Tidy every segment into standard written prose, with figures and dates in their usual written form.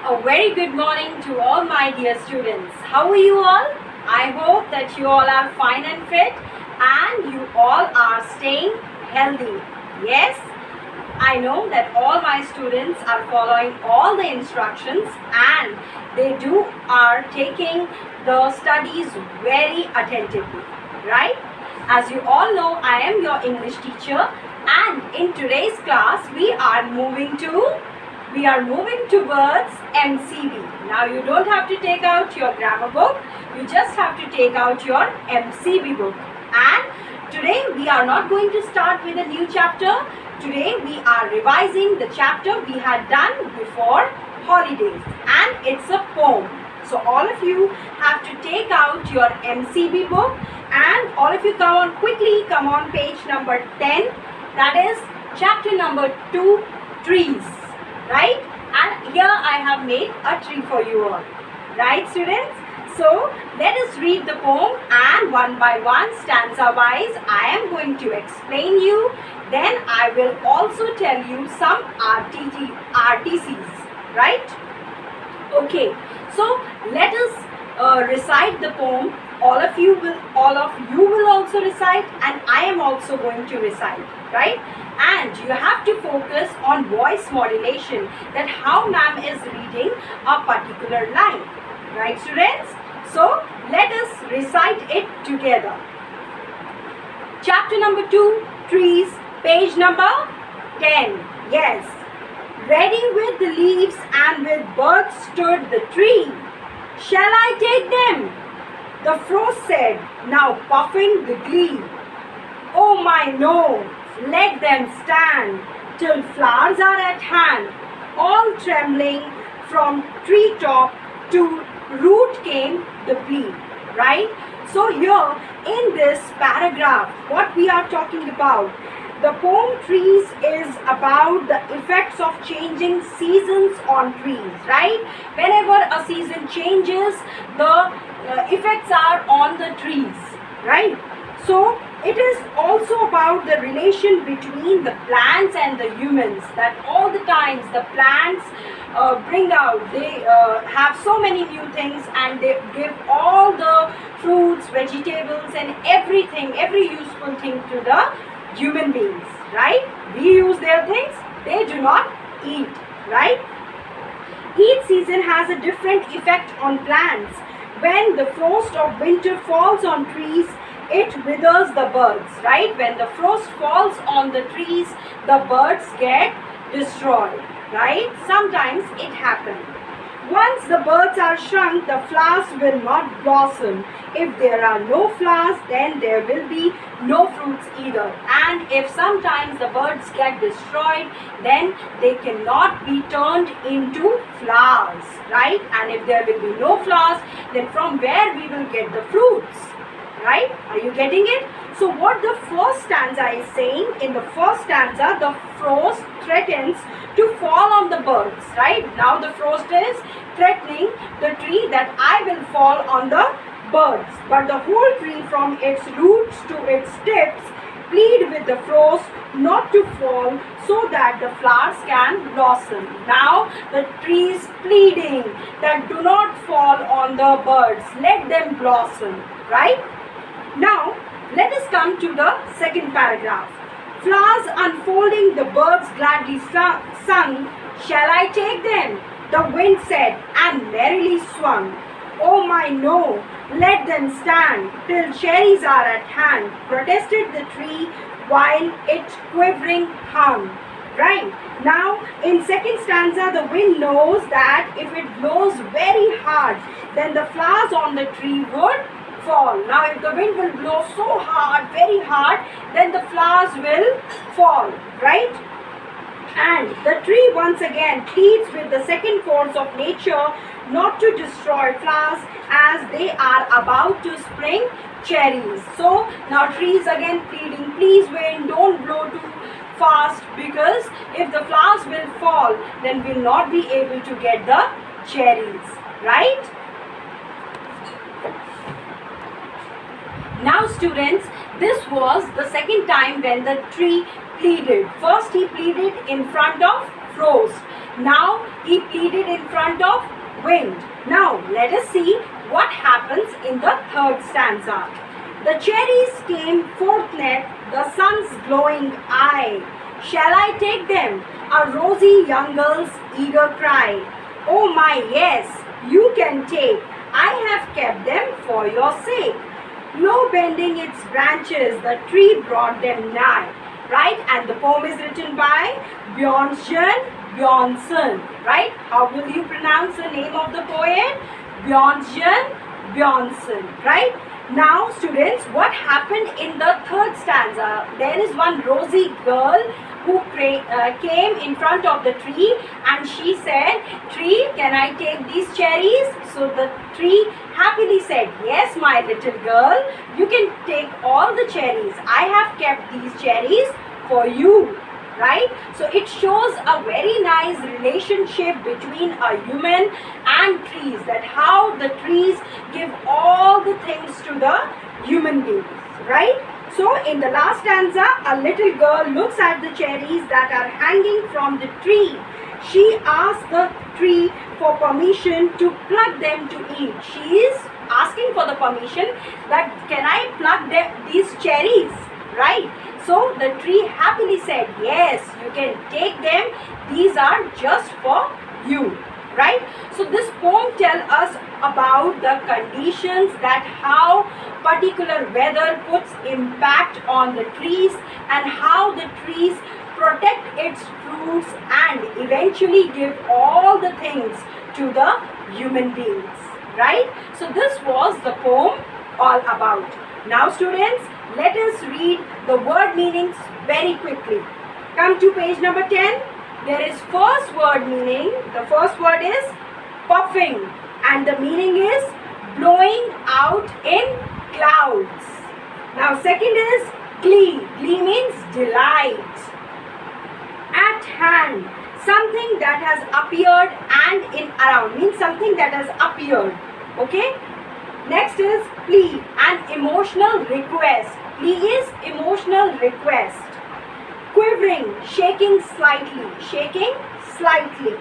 A very good morning to all my dear students. How are you all? I hope that you all are fine and fit and you all are staying healthy. Yes, I know that all my students are following all the instructions and they are taking the studies very attentively, right? As you all know, I am your English teacher and in today's class we are moving towards MCB. Now you don't have to take out your grammar book, you just have to take out your MCB book. And today we are not going to start with a new chapter. Today we are revising the chapter we had done before holidays and it's a poem. So all of you have to take out your MCB book and all of you come on page number 10. That is chapter number 2, trees. Right? And here I have made a tree for you all. Right, students? So, let us read the poem and one by one, stanza wise, I am going to explain you. Then I will also tell you some RTCs. Right? Okay. So, let us recite the poem. All of you will also recite and I am also going to recite. Right? And you have to focus on voice modulation, that how ma'am is reading a particular line. Right, students? So, let us recite it together. Chapter number 2, trees, page number 10. Yes. Ready with the leaves and with birds stood the tree. Shall I take them? The frost said, now puffing the glee. Oh my no! Let them stand till flowers are at hand, all trembling from treetop to root came the plea, right? So here in this paragraph, what we are talking about, the poem Trees is about the effects of changing seasons on trees, right? Whenever a season changes, the effects are on the trees, right? So it is also about the relation between the plants and the humans, that all the times the plants bring out, they have so many new things and they give all the fruits, vegetables and everything, every useful thing to the human beings, right? We use their things, they do not eat, right? Each season has a different effect on plants. When the frost of winter falls on trees, it withers the birds, right? When the frost falls on the trees, the birds get destroyed, right? Sometimes it happens. Once the birds are shrunk, the flowers will not blossom. If there are no flowers, then there will be no fruits either. And if sometimes the birds get destroyed, then they cannot be turned into flowers, right? And if there will be no flowers, then from where we will get the fruits? Right? Are you getting it? So what the first stanza is saying, in the first stanza, the frost threatens to fall on the birds, right? Now the frost is threatening the tree that I will fall on the birds. But the whole tree from its roots to its tips plead with the frost not to fall so that the flowers can blossom. Now the tree is pleading that do not fall on the birds, let them blossom, right? Now, let us come to the second paragraph. Flowers unfolding, the birds gladly sung. Shall I take them? The wind said, and merrily swung. Oh my no, let them stand till cherries are at hand, protested the tree while it quivering hung. Right? Now, in second stanza, the wind knows that if it blows very hard, then the flowers on the tree would fall. Now if the wind will blow so hard, very hard, then the flowers will fall, right? And the tree once again pleads with the second force of nature not to destroy flowers as they are about to spring cherries. So now tree is again pleading, please wind, don't blow too fast, because if the flowers will fall, then we'll not be able to get the cherries, right? Now students, this was the second time when the tree pleaded. First he pleaded in front of frost. Now he pleaded in front of wind. Now let us see what happens in the third stanza. The cherries came forthnet, the sun's glowing eye. Shall I take them? A rosy young girl's eager cry. Oh my, yes, you can take. I have kept them for your sake. Low bending its branches, the tree brought them nigh. Right? And the poem is written by Bjørnstjerne Bjørnson. Right? How will you pronounce the name of the poet? Bjørnstjerne Bjørnson. Right? Now, students, what happened in the third stanza? There is one rosy girl who came in front of the tree and she said, "Tree, can I take these cherries?" So the tree happily said, "Yes, my little girl, you can take all the cherries. I have kept these cherries for you." Right? So it shows a very nice relationship between a human and trees, that how the trees give all the things to the human beings. Right? So in the last stanza, a little girl looks at the cherries that are hanging from the tree. She asks the tree for permission to pluck them to eat. She is asking for the permission that, "Can I pluck these cherries?" Right? So the tree happily said, "Yes, you can take them. These are just for you." Right? So this poem tells us about the conditions, that how particular weather puts impact on the trees and how the trees protect its fruits and eventually give all the things to the human beings. Right? So this was the poem all about. Now students, let us read the word meanings very quickly. Come to page number 10. There is first word meaning. The first word is puffing and the meaning is blowing out in clouds. Now second is glee. Glee means delight. At hand, something that has appeared, and in around means something that has appeared. Okay? Next is plea, an emotional request. Plea is emotional request. Quivering, shaking slightly, shaking slightly.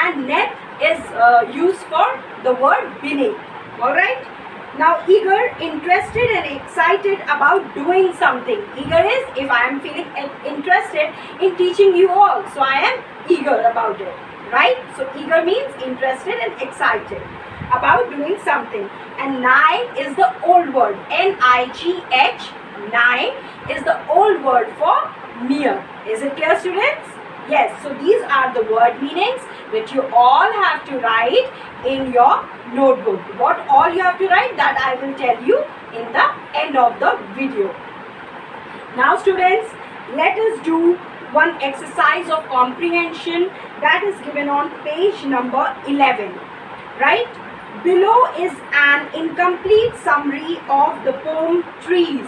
And net is used for the word beneath. Alright? Now eager, interested and excited about doing something. Eager is if I am feeling interested in teaching you all. So I am eager about it. Right? So eager means interested and excited about doing something. And nigh is the old word. N-I-G-H. Nigh is the old word for near. Is it clear, students? Yes. So these are the word meanings which you all have to write in your notebook. What all you have to write, that I will tell you in the end of the video. Now students, let us do one exercise of comprehension that is given on page number 11. Right? Below is an incomplete summary of the poem Trees.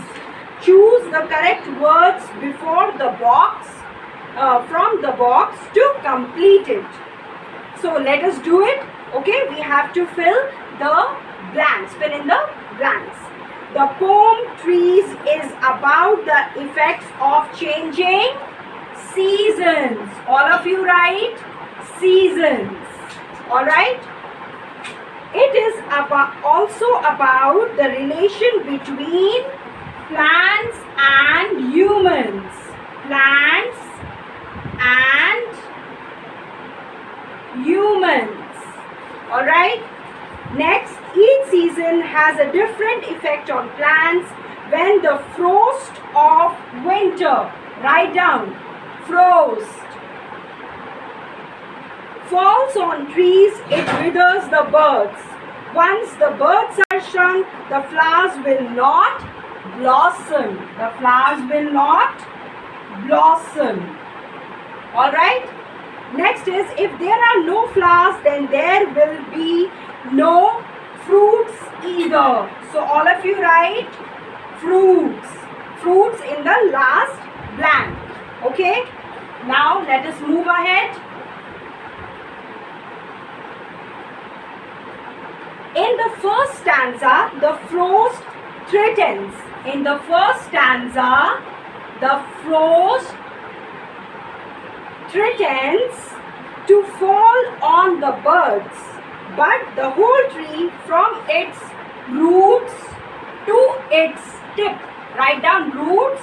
Choose the correct words before the box, from the box to complete it. So let us do it. Okay, we have to fill the blanks, fill in the blanks. The poem Trees is about the effects of changing seasons. All of you write seasons. Alright? It is also about the relation between plants and humans. Plants and humans. Alright? Next, each season has a different effect on plants. When the frost of winter, write down, frost, falls on trees, it withers the birds. Once the birds are shrunk, the flowers will not blossom. The flowers will not blossom. Alright? Next is, if there are no flowers, then there will be no fruits either. So all of you write fruits. Fruits in the last blank. Okay? Now let us move ahead. In the first stanza, the frost threatens. In the first stanza, the frost threatens to fall on the birds, but the whole tree from its roots to its tip. Write down roots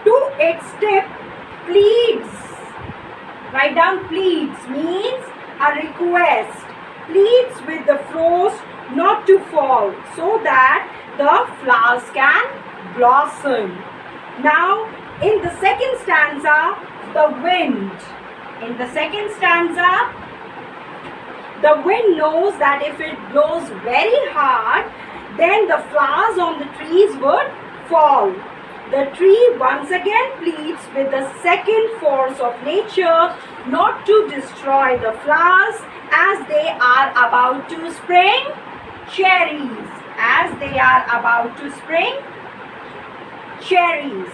to its tip pleads. Write down pleads means a request. Pleads with the frost not to fall so that the flowers can blossom. Now in the second stanza, the wind. In the second stanza, the wind knows that if it blows very hard, then the flowers on the trees would fall. The tree once again pleads with the second force of nature not to destroy the flowers as they are about to spring cherries. As they are about to spring cherries.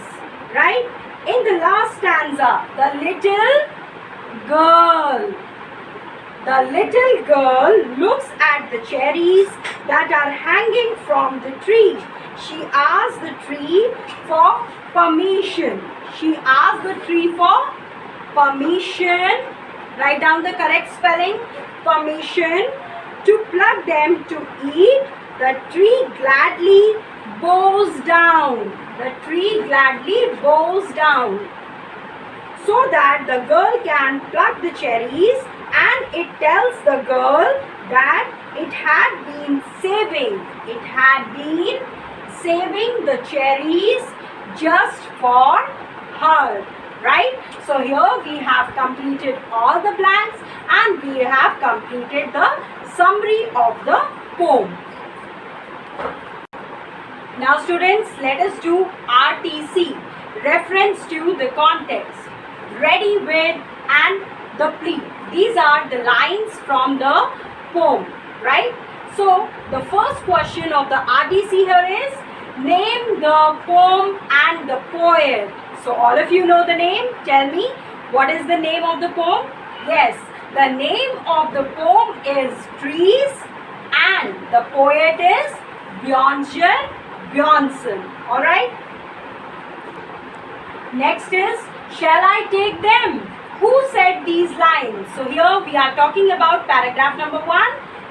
Right? In the last stanza, the little girl. The little girl looks at the cherries that are hanging from the tree. She asks the tree for permission. She asks the tree for permission. Write down the correct spelling. Permission to pluck them to eat. The tree gladly bows down. The tree gladly bows down so that the girl can pluck the cherries, and it tells the girl that it had been saving the cherries just for her. Right? So here we have completed all the blanks and we have completed the summary of the poem. Now students, let us do RTC, reference to the context. Ready with and the plea. These are the lines from the poem, right? So the first question of the RTC here is, name the poem and the poet. So all of you know the name. Tell me, what is the name of the poem? Yes, the name of the poem is Trees and the poet is Bjornson. Alright? Next is, shall I take them? Who said these lines? So here we are talking about paragraph number 1.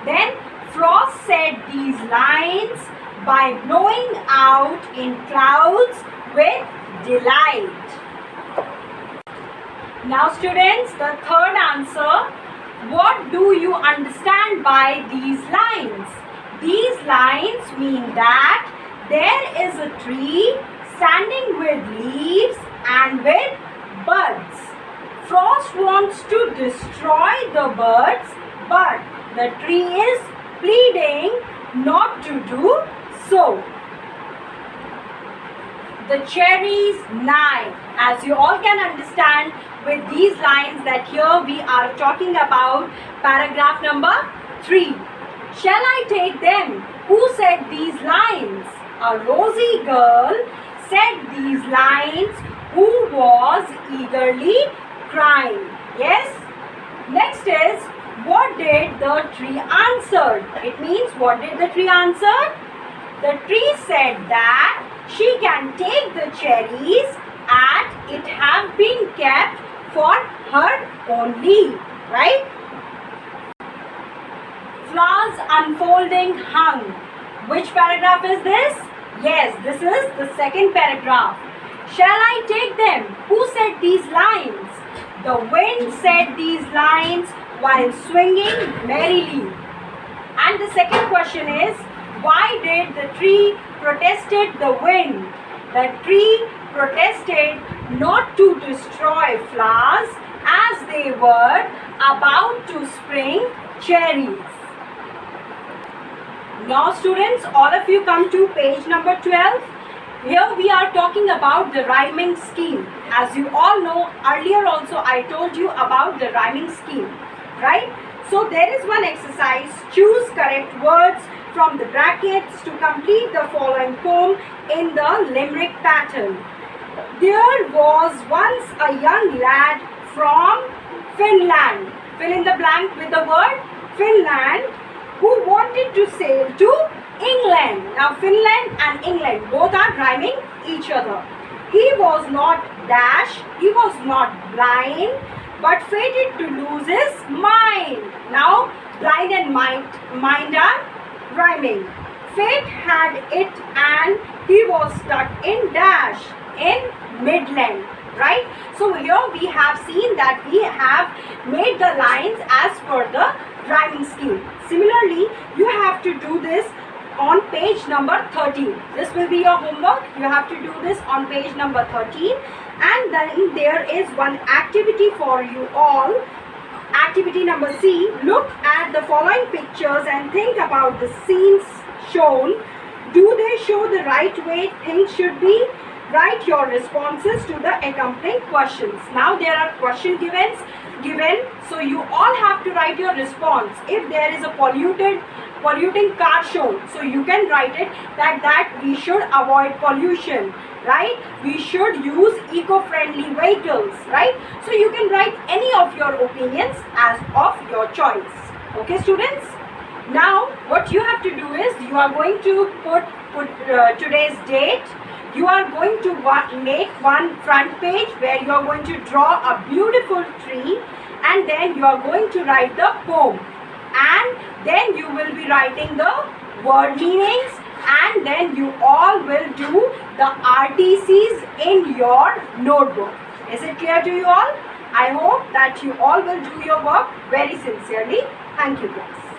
Then Frost said these lines by blowing out in clouds with delight. Now students, the third answer, what do you understand by these lines? These lines mean that there is a tree standing with leaves and with buds. Frost wants to destroy the buds, but the tree is pleading not to do so. The cherries nigh. As you all can understand with these lines that here we are talking about paragraph number 3. Shall I take them? Who said these lines? A rosy girl said these lines who was eagerly crying. Yes? Next is, what did the tree answer? It means, what did the tree answer? The tree said that she can take the cherries and it have been kept for her only. Right? Flowers unfolding hung. Which paragraph is this? Yes, this is the second paragraph. Shall I take them? Who said these lines? The wind said these lines while swinging merrily. And the second question is, why did the tree protested the wind? The tree protested not to destroy flowers as they were about to spring cherries. Now students, all of you come to page number 12. Here we are talking about the rhyming scheme. As you all know, earlier also I told you about the rhyming scheme, right? So there is one exercise, choose correct words from the brackets to complete the following poem in the limerick pattern. There was once a young lad from Finland. Fill in the blank with the word Finland, who wanted to sail to England. Now Finland and England both are rhyming each other. He was not dash, he was not blind, but fated to lose his mind. Now, blind and mind are rhyming. Fate had it and he was stuck in dash, in Midland, right? So here we have seen that we have made the lines as per the rhyming scheme. Similarly, you have to do this on page number 13. This will be your homework. You have to do this on page number 13, and then there is one activity for you all. Activity number C. Look at the following pictures and think about the scenes shown. Do they show the right way things should be? Write your responses to the accompanying questions. Now there are question given, so you all have to write your response. If there is a polluting car shown, so you can write it that we should avoid pollution, right? We should use eco-friendly vehicles, right? So you can write any of your opinions as of your choice. Okay, students? Now what you have to do is you are going to put today's date. You are going to make one front page where you are going to draw a beautiful tree, and then you are going to write the poem, and then you will be writing the word meanings, and then you all will do the RTCs in your notebook. Is it clear to you all? I hope that you all will do your work very sincerely. Thank you, class.